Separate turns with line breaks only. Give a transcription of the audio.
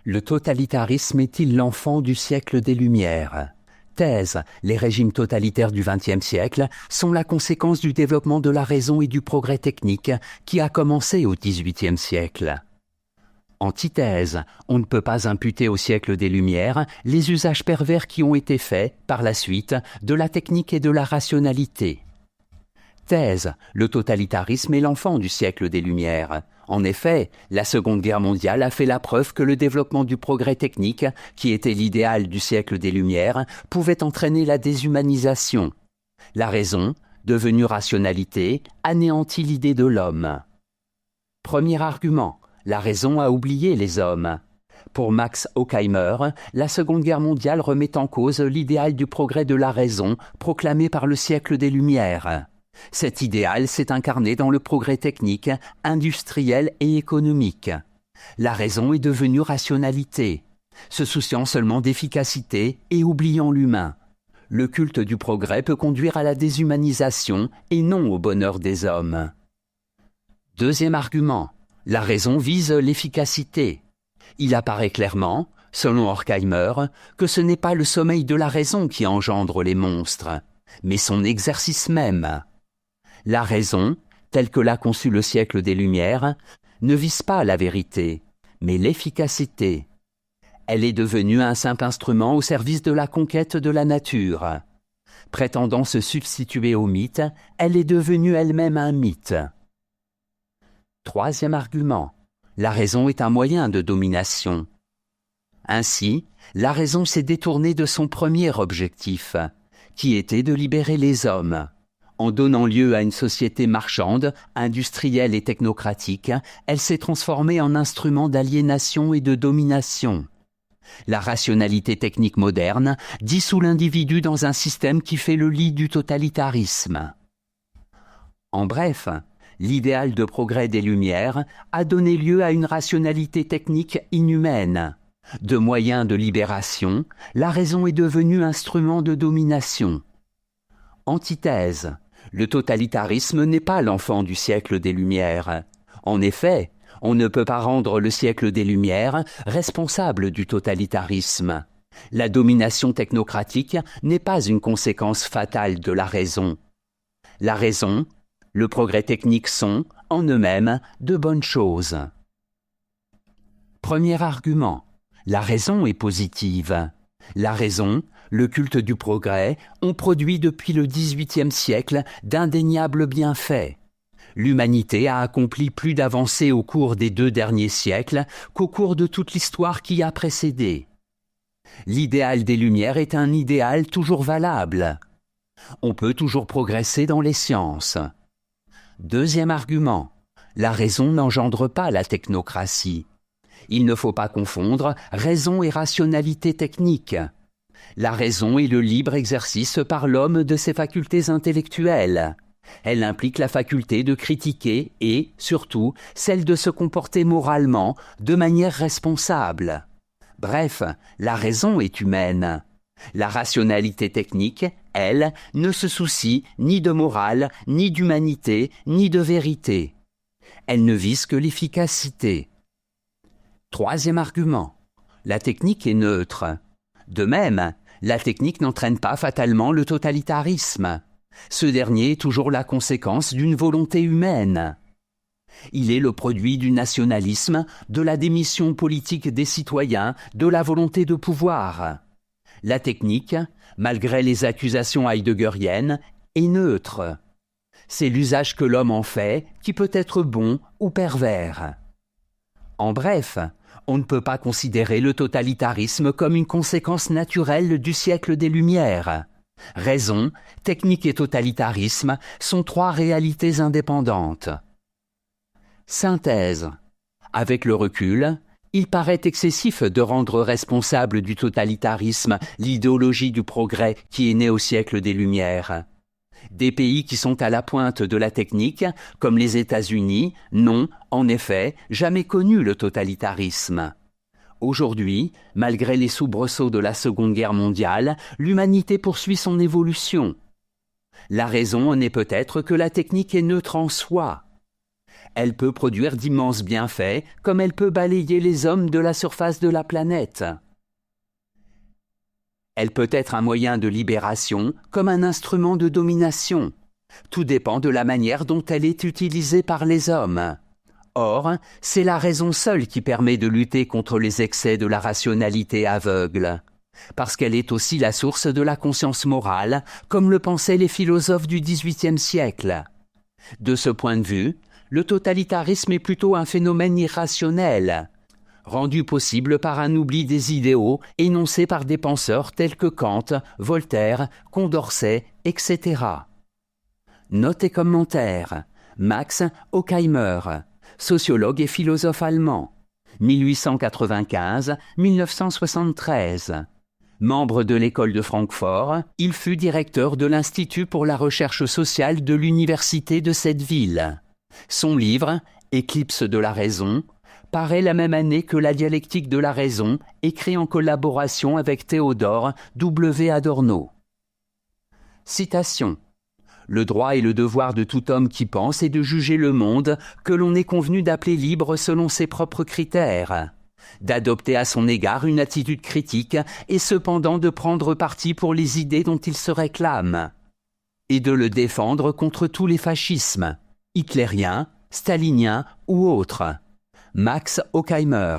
Le totalitarisme est-il l'enfant du siècle des Lumières? Thèse: les régimes totalitaires du XXe siècle sont la conséquence du développement de la raison et du progrès technique qui a commencé au XVIIIe siècle. Antithèse: on ne peut pas imputer au siècle des Lumières les usages pervers qui ont été faits, par la suite, de la technique et de la rationalité. Thèse: le totalitarisme est l'enfant du siècle des Lumières. En effet, la Seconde Guerre mondiale a fait la preuve que le développement du progrès technique, qui était l'idéal du siècle des Lumières, pouvait entraîner la déshumanisation. La raison, devenue rationalité, anéantit l'idée de l'homme. Premier argument: la raison a oublié les hommes. Pour Max Horkheimer, la Seconde Guerre mondiale remet en cause l'idéal du progrès de la raison proclamé par le siècle des Lumières. Cet idéal s'est incarné dans le progrès technique, industriel et économique. La raison est devenue rationalité, se souciant seulement d'efficacité et oubliant l'humain. Le culte du progrès peut conduire à la déshumanisation et non au bonheur des hommes. Deuxième argument: la raison vise l'efficacité. Il apparaît clairement, selon Horkheimer, que ce n'est pas le sommeil de la raison qui engendre les monstres, mais son exercice même. La raison, telle que l'a conçue le siècle des Lumières, ne vise pas la vérité, mais l'efficacité. Elle est devenue un simple instrument au service de la conquête de la nature. Prétendant se substituer au mythe, elle est devenue elle-même un mythe. Troisième argument: la raison est un moyen de domination. Ainsi, la raison s'est détournée de son premier objectif, qui était de libérer les hommes. En donnant lieu à une société marchande, industrielle et technocratique, elle s'est transformée en instrument d'aliénation et de domination. La rationalité technique moderne dissout l'individu dans un système qui fait le lit du totalitarisme. En bref, l'idéal de progrès des Lumières a donné lieu à une rationalité technique inhumaine. De moyen de libération, la raison est devenue instrument de domination. Antithèse: le totalitarisme n'est pas l'enfant du siècle des Lumières. En effet, on ne peut pas rendre le siècle des Lumières responsable du totalitarisme. La domination technocratique n'est pas une conséquence fatale de la raison. La raison, le progrès technique sont, en eux-mêmes, de bonnes choses. Premier argument: la raison est positive. La raison, le culte du progrès, ont produit depuis le XVIIIe siècle d'indéniables bienfaits. L'humanité a accompli plus d'avancées au cours des 2 derniers siècles qu'au cours de toute l'histoire qui a précédé. L'idéal des Lumières est un idéal toujours valable. On peut toujours progresser dans les sciences. Deuxième argument: la raison n'engendre pas la technocratie. Il ne faut pas confondre raison et rationalité technique. La raison est le libre exercice par l'homme de ses facultés intellectuelles. Elle implique la faculté de critiquer et, surtout, celle de se comporter moralement, de manière responsable. Bref, la raison est humaine. La rationalité technique, elle, ne se soucie ni de morale, ni d'humanité, ni de vérité. Elle ne vise que l'efficacité. Troisième argument: la technique est neutre. De même, la technique n'entraîne pas fatalement le totalitarisme. Ce dernier est toujours la conséquence d'une volonté humaine. Il est le produit du nationalisme, de la démission politique des citoyens, de la volonté de pouvoir. La technique, malgré les accusations heideggeriennes, est neutre. C'est l'usage que l'homme en fait qui peut être bon ou pervers. En bref, on ne peut pas considérer le totalitarisme comme une conséquence naturelle du siècle des Lumières. Raison, technique et totalitarisme sont 3 réalités indépendantes. Synthèse: avec le recul, il paraît excessif de rendre responsable du totalitarisme l'idéologie du progrès qui est née au siècle des Lumières. Des pays qui sont à la pointe de la technique, comme les États-Unis, n'ont, en effet, jamais connu le totalitarisme. Aujourd'hui, malgré les soubresauts de la Seconde Guerre mondiale, l'humanité poursuit son évolution. La raison en est peut-être que la technique est neutre en soi. Elle peut produire d'immenses bienfaits, comme elle peut balayer les hommes de la surface de la planète. Elle peut être un moyen de libération, comme un instrument de domination. Tout dépend de la manière dont elle est utilisée par les hommes. Or, c'est la raison seule qui permet de lutter contre les excès de la rationalité aveugle, parce qu'elle est aussi la source de la conscience morale, comme le pensaient les philosophes du XVIIIe siècle. De ce point de vue, le totalitarisme est plutôt un phénomène irrationnel, rendu possible par un oubli des idéaux énoncés par des penseurs tels que Kant, Voltaire, Condorcet, etc. Notes et commentaires. Max Horkheimer, sociologue et philosophe allemand, 1895-1973. Membre de l'école de Francfort, il fut directeur de l'Institut pour la recherche sociale de l'université de cette ville. Son livre, Éclipse de la raison, paraît la même année que La dialectique de la raison, écrit en collaboration avec Théodore W. Adorno. Citation. Le droit et le devoir de tout homme qui pense est de juger le monde que l'on est convenu d'appeler libre selon ses propres critères, d'adopter à son égard une attitude critique et cependant de prendre parti pour les idées dont il se réclame, et de le défendre contre tous les fascismes, hitlériens, staliniens ou autres. Max Horkheimer.